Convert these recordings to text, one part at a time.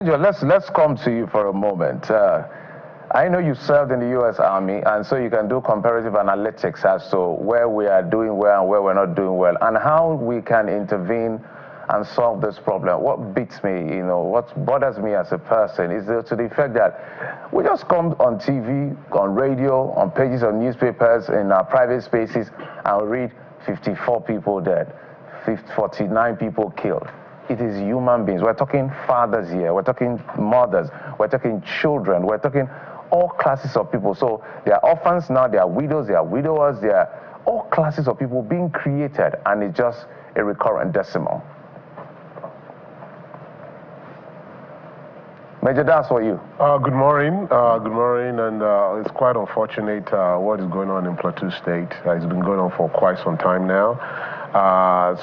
Let's come to you for a moment. I know you served in the U.S. Army, and so you can do comparative analytics as to where we are doing well and where we're not doing well, and how we can intervene and solve this problem. What beats me, what bothers me as a person is to the effect that we just come on TV, on radio, on pages of newspapers, in our private spaces, and read 54 people dead, 49 people killed. It is human beings. We're talking fathers here, we're talking mothers, we're talking children, we're talking all classes of people. So there are orphans now, there are widows, there are widowers, there are all classes of people being created, and it's just a recurrent decimal. Major, that's for you. Good morning, and it's quite unfortunate what is going on in Plateau State. It's been going on for quite some time now.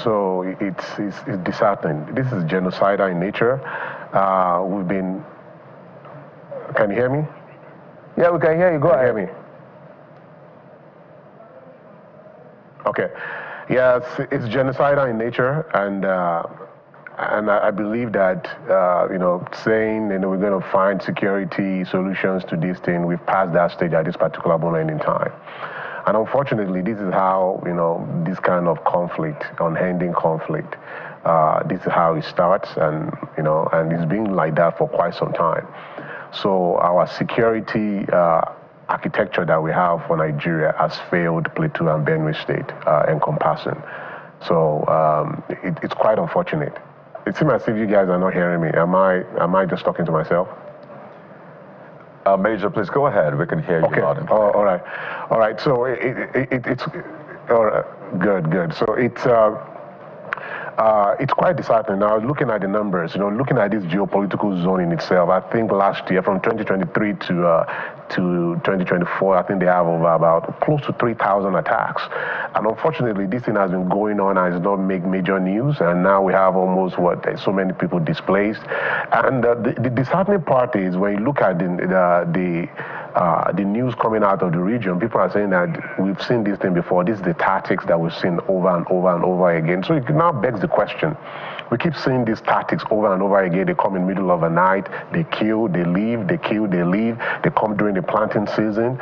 So it's disheartening. This is genocidal in nature. Can you hear me? Yeah, we can hear you. Go ahead. Hear me? Okay. Yeah, it's genocidal in nature, and I believe that, saying, we're going to find security solutions to this thing, we've passed that stage at this particular moment in time. And unfortunately, this is how, this kind of conflict, unending conflict, this is how it starts, and it's been like that for quite some time. So our security architecture that we have for Nigeria has failed Plateau and Benue State encompassing. So it's quite unfortunate. It seems as if you guys are not hearing me. Am I just talking to myself? Major, please go ahead. We can hear you loud and clear. All right. So it's all right. Good. So it's quite disheartening. Now, looking at the numbers, looking at this geopolitical zone in itself, I think last year, from 2023 to 2024, I think they have over about close to 3,000 attacks. And unfortunately, this thing has been going on and has not made major news. And now we have almost, so many people displaced. And the disheartening part is when you look at the news coming out of the region, people are saying that we've seen this thing before. This is the tactics that we've seen over and over and over again. So it now begs the question. We keep seeing these tactics over and over again. They come in the middle of the night, they kill, they leave, they kill, they leave. They come during the planting season,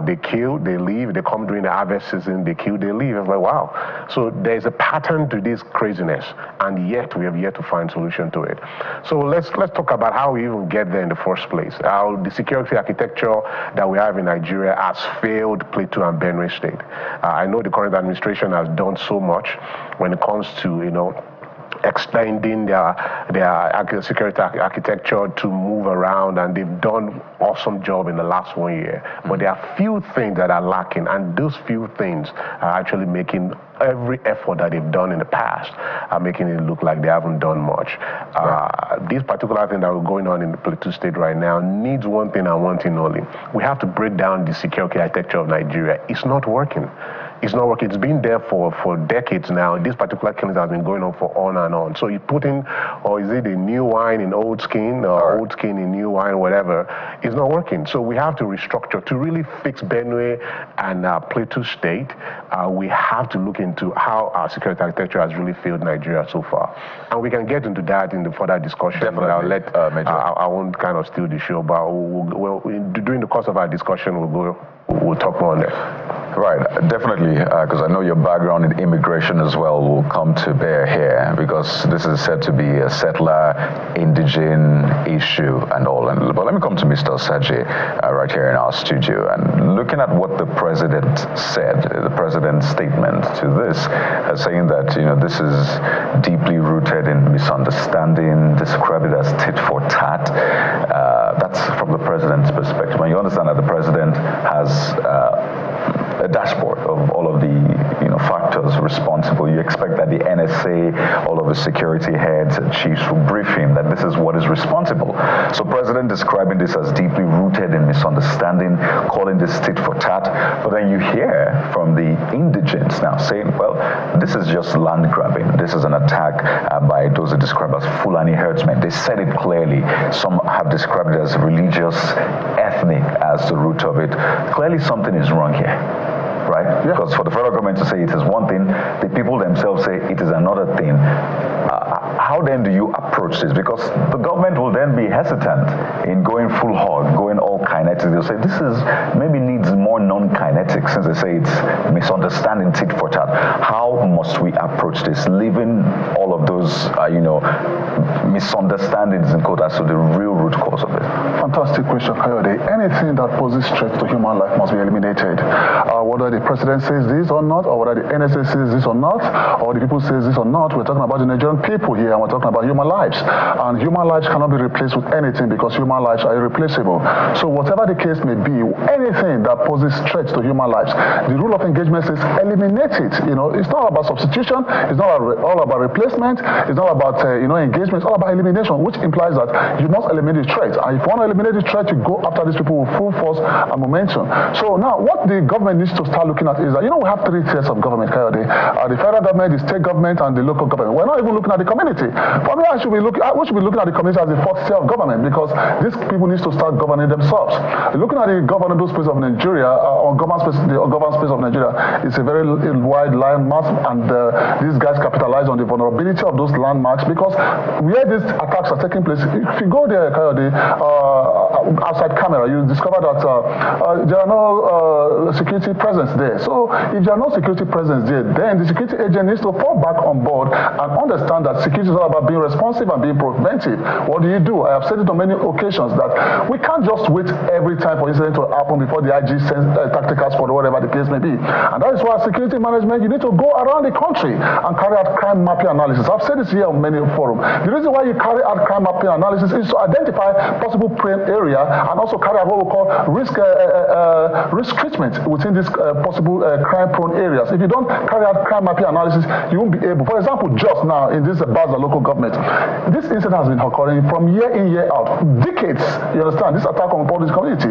they kill, they leave. They come during the harvest season, they kill, they leave. It's like, wow. So there's a pattern to this craziness, and yet we have yet to find a solution to it. So let's talk about how we even get there in the first place. How the security architecture that we have in Nigeria has failed Plateau and Benue State. I know the current administration has done so much when it comes to, extending their security architecture to move around, and they've done awesome job in the last 1 year. But there are few things that are lacking, and those few things are actually making every effort that they've done in the past are making it look like they haven't done much. This particular thing that we're going on in the Plateau State right now needs one thing and one thing only. We have to break down the security architecture of Nigeria. It's not working. It's not working. It's been there for decades now. This particular killing has been going on for on and on. So you put in, or is it a new wine in old skin, or old skin in new wine, whatever, it's not working. So we have to restructure. To really fix Benue and Plateau State, we have to look into how our security architecture has really failed Nigeria so far. And we can get into that in the further discussion. Definitely. But I'll let, I won't kind of steal the show, but during the course of our discussion, we'll talk more on that. Right, definitely, because I know your background in immigration as well will come to bear here, because this is said to be a settler, indigene issue and all. But let me come to Mr. Osaje right here in our studio. And looking at what the president said, the president's statement to this, saying that, this is deeply rooted in misunderstanding, described it as tit for tat. That's from the president's perspective. And you understand that the president has a dashboard of all of the factors responsible. You expect that the NSA, all of the security heads and chiefs will brief him that this is what is responsible. So president describing this as deeply rooted in misunderstanding, calling this tit for tat. But then you hear from the indigents now saying, well, this is just land grabbing. This is an attack by those who describe as Fulani herdsmen. They said it clearly. Some have described it as religious, ethnic as the root of it. Clearly something is wrong here. Right? Yeah. Because for the federal government to say it is one thing, the people themselves say it is another thing. how then do you approach this? Because the government will then be hesitant in going full hog, going all kinetic. They'll say this is maybe needs more non-kinetic, since they say it's misunderstanding tit for tat. How must we approach this, leaving all of those misunderstandings in quote as to the real root cause of it? Fantastic question, Coyote. Anything that poses threat to human life must be eliminated. Whether the president says this or not, or whether the NSA says this or not, or the people says this or not, we're talking about the Nigerian people here, and we're talking about human lives. And human lives cannot be replaced with anything because human lives are irreplaceable. So whatever the case may be, anything that poses threats to human lives, the rule of engagement says eliminate it. It's not about substitution, it's not all about replacement, it's not about engagement, it's all about elimination, which implies that you must eliminate the threat. And if you want to eliminate the threat, you go after these people with full force and momentum. So now what the government needs to start looking at is that, we have 3 tiers of government, Coyote. The federal government, the state government, and the local government. We're not even looking at the community. For me, we should be looking at the community as the 4th tier of government, because these people need to start governing themselves. Looking at the governance space of Nigeria, or governance space of Nigeria, it's a very wide landmass, and these guys capitalize on the vulnerability of those landmarks, because where these attacks are taking place, if you go there, Coyote, outside camera, you discover that there are no security presence there. So if there are no security presence there, then the security agent needs to fall back on board and understand that security is all about being responsive and being preventive. What do? I have said it on many occasions that we can't just wait every time for incident to happen before the IG sends tactical squad or whatever the case may be. And that is why security management, you need to go around the country and carry out crime mapping analysis. I've said this here on many forums. The reason why you carry out crime mapping analysis is to identify possible prone area and also carry out what we call risk treatment within these possible crime-prone areas. If you don't carry out crime mapping analysis, you won't be able. For example, just now in this Baza local government, this incident has been occurring from year in, year out, decades. You understand? This attack on this community.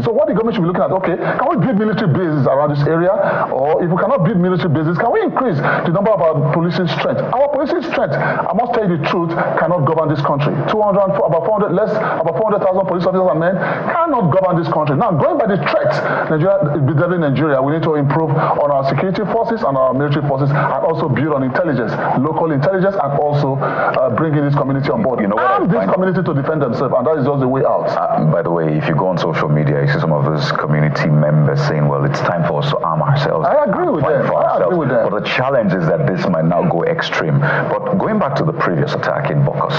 So what the government should be looking at, okay, can we build military bases around this area? Or if we cannot build military bases, can we increase the number of our policing strength? Our policing strength, I must tell you the truth, cannot govern this country. About 400,000 police officers and men cannot govern this country. Now, going by the threats Nigeria, we need to improve on our security forces and our military forces, and also build on intelligence, local intelligence, and also bringing this community on board. This community to defend themselves, and that is just the way out. By the way, if you go on social media, you see some of those community members saying, well, it's time for us to arm ourselves. I agree with them. But the challenge is that this might now go extreme. But going back to the previous attack in Bokos,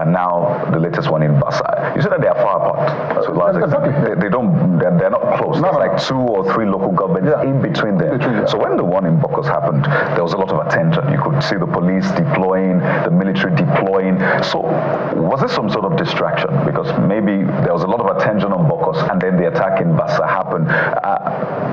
and now the latest one in Basa, you said that they are far apart. So exactly. They're not close. There's like 2 or 3 local governments in between them. So when the one in Bokos happened, there was a lot of attention. You could see the police deploying, the military deploying. So was this some sort of distraction? Because maybe there was a lot of attention on Bokos, and then the attack in Basa happened.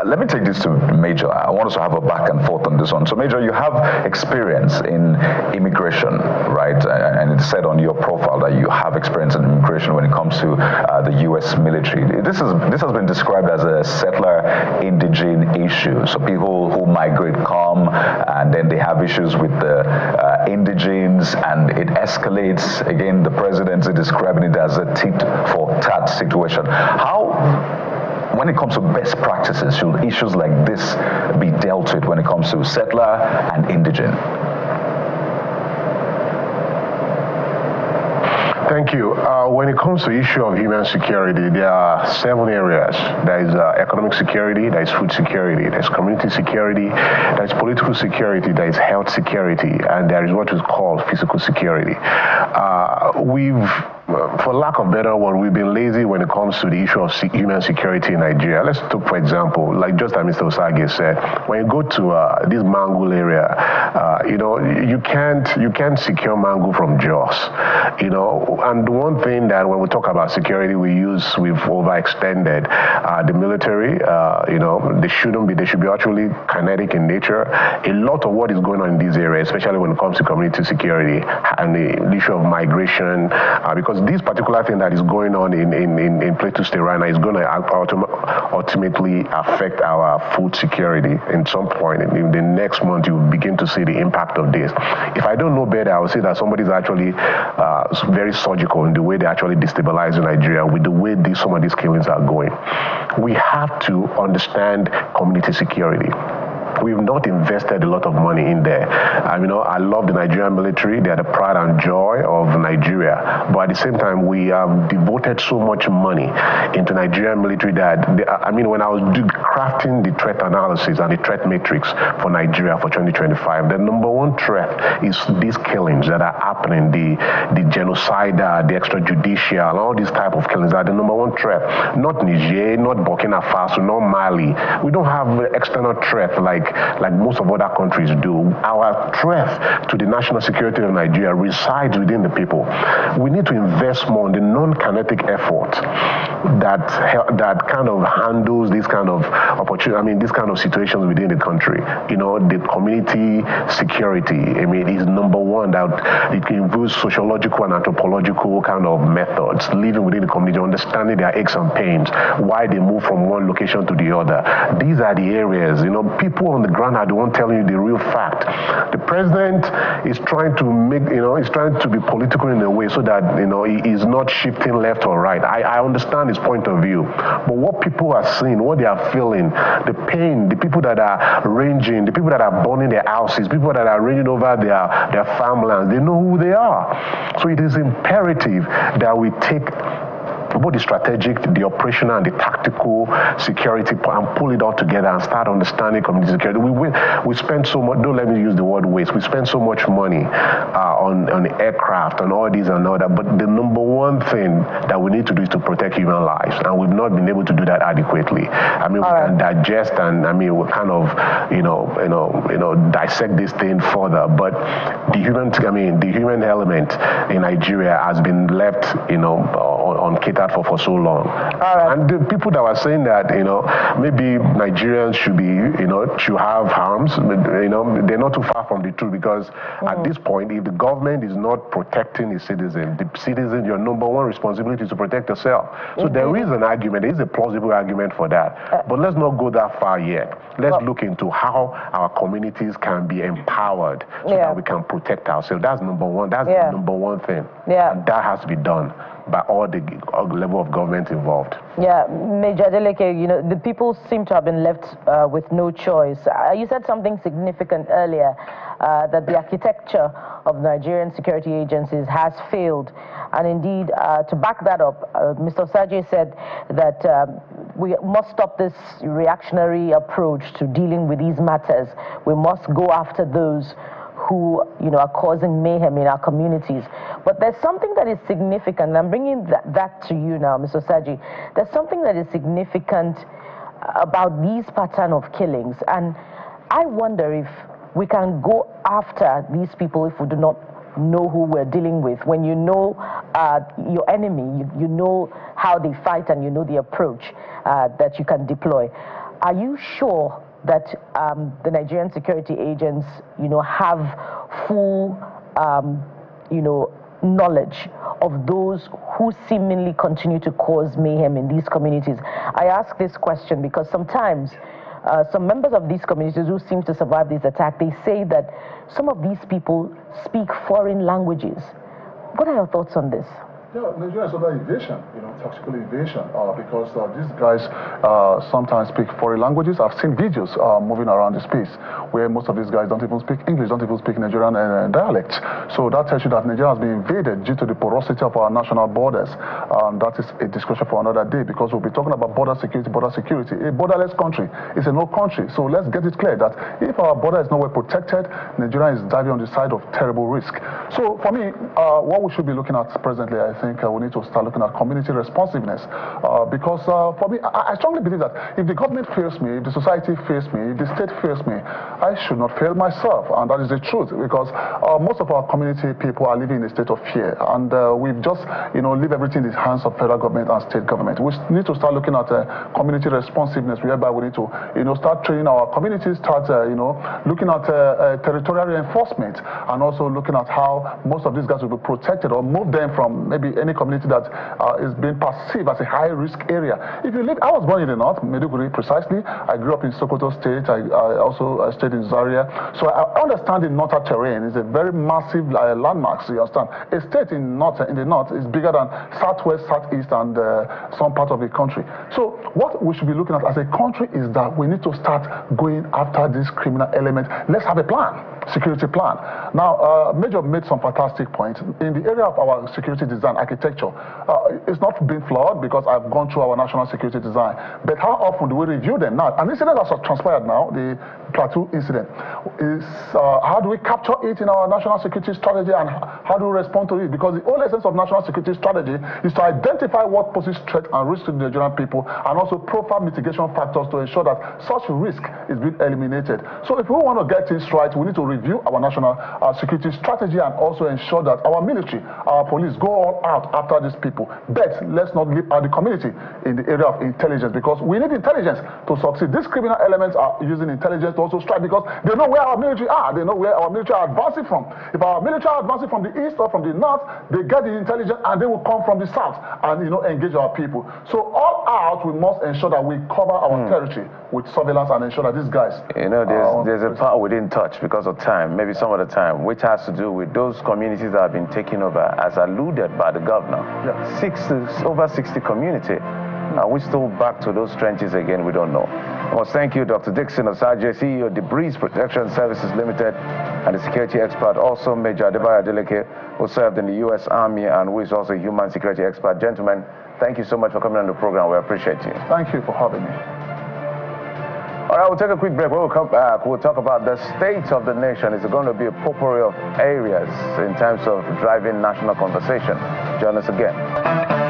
Let me take this to Major. I want us to have a back and forth on this one. So Major, you have experience in immigration, right? And it's said on your profile that you have experience in immigration when it comes to the U.S. military. This has been described as a settler-indigene issue. So people who migrate come, and then they have issues with the indigenes, and it escalates. Again, the presidency describing it as a tit-for-tat situation. How, when it comes to best practices, should issues like this be dealt with when it comes to settler and indigene? Thank you. When it comes to the issue of human security, there are 7 areas. There is economic security, there is food security, there is community security, there is political security, there is health security, and there is what is called physical security. For lack of better word, we've been lazy when it comes to the issue of human security in Nigeria. Let's take, for example, like just as Mr. Osage said, when you go to this Mangu area, you can't secure Mangu from Jos, And one thing that when we talk about security, we've overextended the military. They should be actually kinetic in nature. A lot of what is going on in these areas, especially when it comes to community security and the issue of migration, because this particular thing that is going on in Plateau State right now is going to ultimately affect our food security in some point. In the next month, you will begin to see the impact of this. If I don't know better, I would say that somebody is actually very surgical in the way they actually destabilize Nigeria with the way some of these killings are going. We have to understand community security. we've not invested a lot of money in there. I love the Nigerian military. They are the pride and joy of Nigeria. But at the same time, we have devoted so much money into Nigerian military that, when I was crafting the threat analysis and the threat matrix for Nigeria for 2025, the number one threat is these killings that are happening, the genocide, the extrajudicial, all these type of killings are the number one threat. Not Niger, not Burkina Faso, not Mali. We don't have external threat like most of other countries do. Our threat to the national security of Nigeria resides within the people. We need to invest more in the non-kinetic effort that kind of handles this kind of opportunity, these kind of situations within the country. The community security, is number one. That it involves sociological and anthropological kind of methods, living within the community, understanding their aches and pains, why they move from one location to the other. These are the areas, people on the ground are the one telling you the real fact. The president is trying to he's trying to be political in a way so that, he is not shifting left or right. I understand his point of view, but what people are seeing, what they are feeling, the pain, the people that are ranging, the people that are burning their houses, people that are ranging over their farmlands, they know who they are. So it is imperative that we take both the strategic, the operational, and the tactical security and pull it all together and start understanding community security. We spend so much, don't let me use the word waste, we spend so much money on aircraft and all these and all that, but the number one thing that we need to do is to protect human lives, and we've not been able to do that adequately. We can digest and we kind of dissect this thing further, but the human element in Nigeria has been left uncatered for so long. And the people that were saying that, maybe Nigerians should have arms, they're not too far from the truth, because at this point, if the government is not protecting its citizens, your number one responsibility is to protect yourself. So there is an argument, there is a plausible argument for that. But let's not go that far yet. Let's look into how our communities can be empowered so that we can protect ourselves. That's number one. That's the number one thing. And that has to be done by all the level of government involved. Yeah, Major Adeleke, the people seem to have been left with no choice. You said something significant earlier, that the architecture of Nigerian security agencies has failed. And indeed, to back that up, Mr. Osagie said that we must stop this reactionary approach to dealing with these matters. We must go after those who are causing mayhem in our communities. But there's something that is significant, and I'm bringing that to you now, Mr. Osagie. There's something that is significant about these pattern of killings, and I wonder if we can go after these people if we do not know who we're dealing with. When you know your enemy, you know how they fight, and you know the approach that you can deploy. Are you sure that the Nigerian security agents, have full, knowledge of those who seemingly continue to cause mayhem in these communities? I ask this question because sometimes some members of these communities who seem to survive this attack, they say that some of these people speak foreign languages. What are your thoughts on this? Yeah, Nigeria is under invasion, tactical invasion, because these guys sometimes speak foreign languages. I've seen videos moving around the space where most of these guys don't even speak English, don't even speak Nigerian dialect. So that tells you that Nigeria has been invaded due to the porosity of our national borders. That is a discussion for another day, because we'll be talking about border security. A borderless country is a no country. So let's get it clear that if our border is not well protected, Nigeria is diving on the side of terrible risk. So for me, what we should be looking at presently, I think we need to start looking at community responsiveness, because for me, I strongly believe that if the government fails me, if the society fails me, if the state fails me, I should not fail myself, and that is the truth, because most of our community people are living in a state of fear, and we've just leave everything in the hands of federal government and state government. We need to start looking at community responsiveness, whereby we need to start training our communities, start looking at territorial reinforcement, and also looking at how most of these guys will be protected, or move them from maybe country, any community that is being perceived as a high-risk area. If you live, I was born in the north, Maiduguri precisely. I grew up in Sokoto State. I also stayed in Zaria. So I understand the northern terrain. It's a very massive landmark, so you understand. A state in the north is bigger than southwest, southeast, and some part of the country. So what we should be looking at as a country is that we need to start going after this criminal element. Let's have a plan. Security plan. Now, Major made some fantastic points. In the area of our security design architecture, it's not been flawed because I've gone through our national security design. But how often do we review them now? An incident that's transpired now, the Plateau incident, is how do we capture it in our national security strategy and how do we respond to it? Because the whole essence of national security strategy is to identify what poses threat and risk to the Nigerian people and also profile mitigation factors to ensure that such risk is being eliminated. So if we want to get this right, we need to review our national security strategy and also ensure that our military, our police go all out after these people. But let's not leave out the community in the area of intelligence because we need intelligence to succeed. These criminal elements are using intelligence to also strike because they know where our military are. They know where our military are advancing from. If our military are advancing from the east or from the north, they get the intelligence and they will come from the south and engage our people. So all out, we must ensure that we cover our territory with surveillance and ensure that these guys. There's a part we didn't touch because of time, maybe some of the time, which has to do with those communities that have been taken over, as alluded by the governor. Yeah. Over 60 community. Are we still back to those trenches again? We don't know. I must thank you, Dr. Dixon Osaje, CEO of Debris Protection Services Limited, and the security expert, also Major Adebayo Adeleke, who served in the U.S. Army and who is also a human security expert. Gentlemen, thank you so much for coming on the program. We appreciate you. Thank you for having me. All right, we'll take a quick break. When we'll come back, we'll talk about the state of the nation. Is it going to be a potpourri of areas in terms of driving national conversation? Join us again.